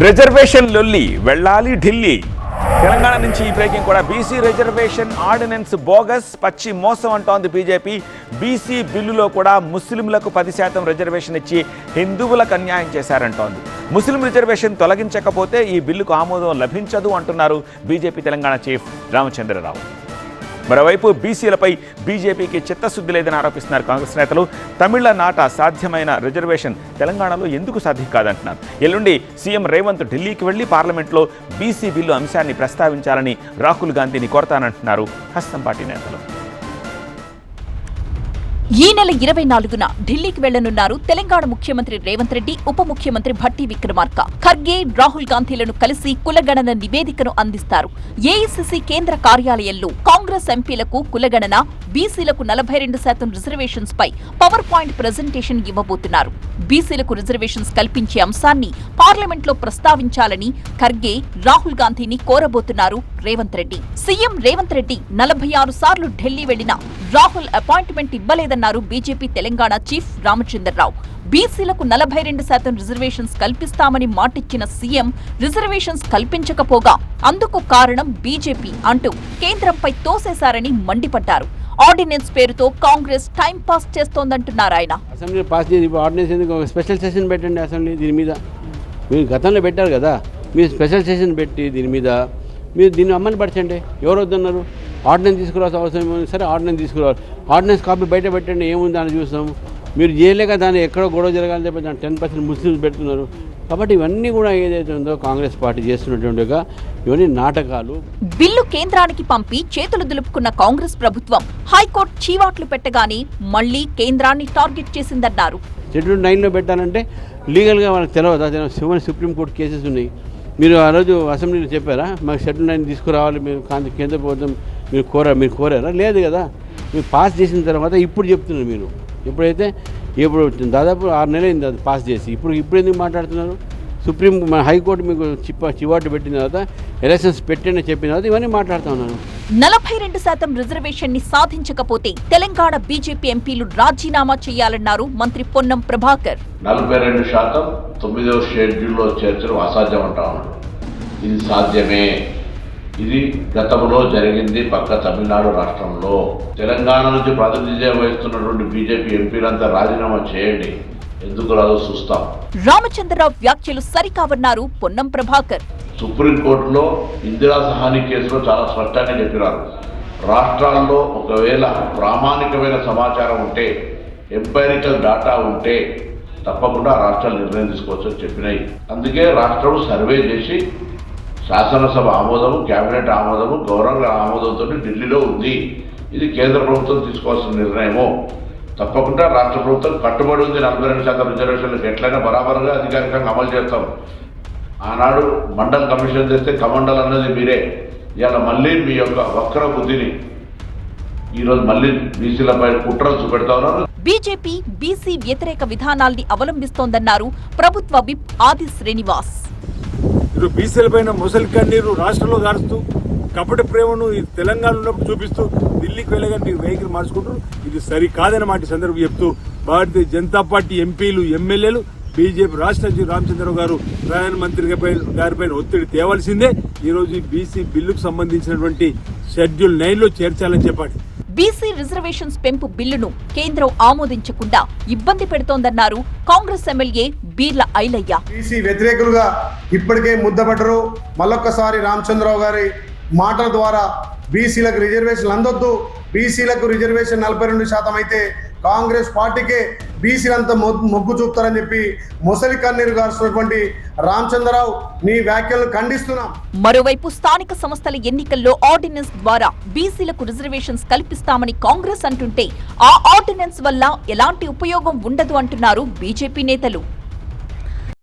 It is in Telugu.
రిజర్వేషన్ లొల్లి వెళ్ళాలి ఢిల్లీ. తెలంగాణ నుంచి ఈ బ్రేకింగ్ కూడా. బీసీ రిజర్వేషన్ ఆర్డినెన్స్ బోగస్, పచ్చి మోసం అంటోంది బీజేపీ. బీసీ బిల్లులో కూడా ముస్లింలకు 10% రిజర్వేషన్ ఇచ్చి హిందువులకు అన్యాయం చేశారంటోంది. ముస్లిం రిజర్వేషన్ తొలగించకపోతే ఈ బిల్లుకు ఆమోదం లభించదు అంటున్నారు బీజేపీ తెలంగాణ చీఫ్ రామచంద్రరావు. మరోవైపు బీసీలపై బీజేపీకి చిత్తశుద్ధి లేదని ఆరోపిస్తున్నారు కాంగ్రెస్ నేతలు. తమిళనాట సాధ్యమైన రిజర్వేషన్ తెలంగాణలో ఎందుకు సాధ్యం కాదంటున్నారు. ఎల్లుండి సీఎం రేవంత్ ఢిల్లీకి వెళ్లి పార్లమెంట్లో బీసీ బిల్లు అంశాన్ని ప్రస్తావించాలని రాహుల్ గాంధీని కోరతానంటున్నారు హస్తం పార్టీ నేతలు. ఈ నెల 24న ఢిల్లీకి వెళ్లనున్నారు తెలంగాణ ముఖ్యమంత్రి రేవంత్ రెడ్డి, ఉప ముఖ్యమంత్రి భట్టి విక్రమార్క. ఖర్గే, రాహుల్ గాంధీలను కలిసి కులగణన నివేదికను అందిస్తారు. ఏఐసీసీ కేంద్ర కార్యాలయంలో కాంగ్రెస్ ఎంపీలకు కులగణన, బీసీలకు 42% రిజర్వేషన్స్ పై పవర్ పాయింట్ ప్రెజెంటేషన్ ఇవ్వబోతున్నారు. బీసీలకు రిజర్వేషన్స్ కల్పించే అంశాన్ని పార్లమెంట్లో ప్రస్తావించాలని ఖర్గే, రాహుల్ గాంధీని కోరబోతున్నారు రేవంత్ రెడ్డి. సీఎం రేవంత్ రెడ్డి 46 సార్లు ఢిల్లీ వెళ్లినా రాహుల్ అపాయింట్మెంట్ ఇవ్వలేదన్నారు బీజేపీ తెలంగాణ చీఫ్ రామచంద్రరావు. బీసీలకు 42% రిజర్వేషన్స్ కల్పిస్తామని మాటిచ్చిన సీఎం రిజర్వేషన్స్ కల్పించకపోగా అందుకు కారణం బీజేపీ అంటూ కేంద్రంపై తోసేశారని మండిపడ్డారు. ఆర్డినెన్స్ పేరుతో కాంగ్రెస్ టైం పాస్ చేస్తోందంటున్నారు ఆయన. అసెంబ్లీ పాస్ చేసి ఆర్డినెన్స్ ఎందుకు స్పెషల్ సెషన్ పెట్టండి అసెంబ్లీ దీని మీద. మీరు గతంలో పెట్టారు కదా, మీరు స్పెషల్ సెషన్ పెట్టి దీని మీద మీరు దీన్ని అమ్మని పరచండి. ఎవరు వద్దన్నారు? ఆర్డినెన్స్ తీసుకురావాల్సిన అవసరం ఏముంది? సరే ఆర్డినెన్స్ తీసుకురావాలి, ఆర్డినెన్స్ కాపీ బయట పెట్టండి, ఏముంది అని చూస్తాము. మీరు చేయలేక దాన్ని ఎక్కడో గొడవ జరగాలని చెప్పి దాన్ని 10% ముస్లిమ్స్ పెడుతున్నారు. కాబట్టి ఇవన్నీ కూడా ఏదైతే ఉందో కాంగ్రెస్ పార్టీ చేస్తున్నటువంటిగా ఇవన్నీ నాటకాలు. బిల్లు కేంద్రానికి పంపి చేతులు దులుపుకున్న కాంగ్రెస్ ప్రభుత్వం హైకోర్టు చీవాట్లు పెట్టగానే మళ్లీ కేంద్రాన్ని టార్గెట్ చేసిందన్నారు. షెడ్యూల్ 9లో పెట్టాలంటే లీగల్గా వాళ్ళకి తెలియదా? సుప్రీంకోర్టు కేసెస్ ఉన్నాయి. మీరు ఆ రోజు అసెంబ్లీలో చెప్పారా మాకు షెడ్యూల్ 9 తీసుకురావాలి, మీరు కేంద్ర ప్రభుత్వం మీరు కోరారా? లేదు కదా. మీరు పాస్ చేసిన తర్వాత ఇప్పుడు చెప్తున్నారు. మీరు ఎప్పుడైతే ఇప్పుడు దాదాపు 6 నెలలు అయింది అది పాస్ చేసి, ఇప్పుడు ఎందుకు మాట్లాడుతున్నారు? హైకోర్టు మీకు చివాటు పెట్టిన తర్వాత ఎలక్షన్స్ పెట్టండి చెప్పిన తర్వాత ఇవన్నీ మాట్లాడుతూ ఉన్నారు. 42% రిజర్వేషన్ ని సాధించకపోతే తెలంగాణ బీజేపీ ఎంపీలు రాజీనామా చేయాలన్నారు మంత్రి పొన్నం ప్రభాకర్. 42% 9వ షెడ్యూల్లో చేర్చడం అసాధ్యం అంటా ఉన్నారు. ఇది సాధ్యమే. ఇది గతంలో జరిగింది పక్క తమిళనాడు రాష్ట్రంలో. తెలంగాణ నుంచి ప్రాతినిధ్యం వహిస్తున్నటువంటి బీజేపీ ఎంపీలంతా రాజీనామా చేయండి, ఎందుకు రాదో చూస్తాం. రామచంద్రరావు వ్యాఖ్యలు సరికావన్నారు పొన్నం ప్రభాకర్. సుప్రీంకోర్టులో ఇందిరా సహాని కేసులో చాలా స్పష్టంగా చెప్పినారు. రాష్ట్రాల్లో ఒకవేళ ప్రామాణికమైన సమాచారం ఉంటే, ఎంపైరికల్ డాటా ఉంటే తప్పకుండా రాష్ట్రాలు నిర్ణయం తీసుకోవచ్చని చెప్పినాయి. అందుకే రాష్ట్రం సర్వే చేసి శాసనసభ ఆమోదము, కేబినెట్ ఆమోదము, గవర్నర్ ఆమోదంతో ఢిల్లీలో ఉంది. ఇది కేంద్ర ప్రభుత్వం తీసుకోవాల్సిన నిర్ణయము. తప్పకుండా రాష్ట్ర ప్రభుత్వం కట్టుబడి ఉంది. 42% రిజర్వేషన్లకు ఎట్లయినా బరాబరుగా అధికారికంగా అమలు చేస్తాం. ఆనాడు మండల్ కమిషన్ చేస్తే కమండల్ అన్నది మీరే. ఇవాళ మళ్ళీ మీ యొక్క వక్ర బుద్ధిని ఈరోజు మళ్ళీ బీసీలపై కుట్రలు చూపెడతా ఉన్నారు. బీజేపీ బీసీ వ్యతిరేక విధానాల్ని అవలంబిస్తోందన్నారు ప్రభుత్వ విప్ ఆది శ్రీనివాస్. బీసీలపైన ముసలి కన్నీరు రాష్ట్రంలో గారుస్తూ కపట ప్రేమను తెలంగాణ ఉన్నప్పుడు చూపిస్తూ ఢిల్లీకి వెళ్ళగా మీరు వెహికల్ మార్చుకుంటారు. ఇది సరికాదని మాట సందర్భం చెప్తూ భారతీయ జనతా పార్టీ ఎంపీలు, ఎమ్మెల్యేలు, బీజేపీ రాష్ట్ర అధ్యక్షుడు రామచంద్రరావు గారు ప్రధానమంత్రి గారిపైన ఒత్తిడి తేవాల్సిందే. ఈరోజు ఈ బీసీ బిల్లుకు సంబంధించినటువంటి షెడ్యూల్ 9లో చేర్చాలని చెప్పండి. బీసీ రిజర్వేషన్స్ పెంపు బిల్లును కేంద్రం ఆమోదించకుండా ఇబ్బంది పెడుతోందన్నారు కాంగ్రెస్ ఎమ్మెల్యే బీర్ల ఐలయ్య. బీసీ వ్యతిరేకులుగా ఇప్పటికే ముద్దపడ్డరు. మళ్ళొక్కసారి రామచంద్రరావు గారి మాటల ద్వారా బీసీలకు రిజర్వేషన్ అందొద్దు, బీసీలకు రిజర్వేషన్ 42% అయితే కాంగ్రెస్ పార్టీకే బీసీలంతా మొగ్గు చూపుతారని చెప్పి ముసలి కన్నీరు గారుస్తున్నటువంటి రామచంద్రరావు నీ వ్యాఖ్యలను ఖండిస్తున్నాం. మరోవైపు స్థానిక సంస్థల ఎన్నికల్లో ఆర్డినెన్స్ ద్వారా బీసీలకు రిజర్వేషన్స్ కల్పిస్తామని కాంగ్రెస్ అంటుంటే ఆ ఆర్డినెన్స్ వల్ల ఎలాంటి ఉపయోగం ఉండదు అంటున్నారు బీజేపీ నేతలు.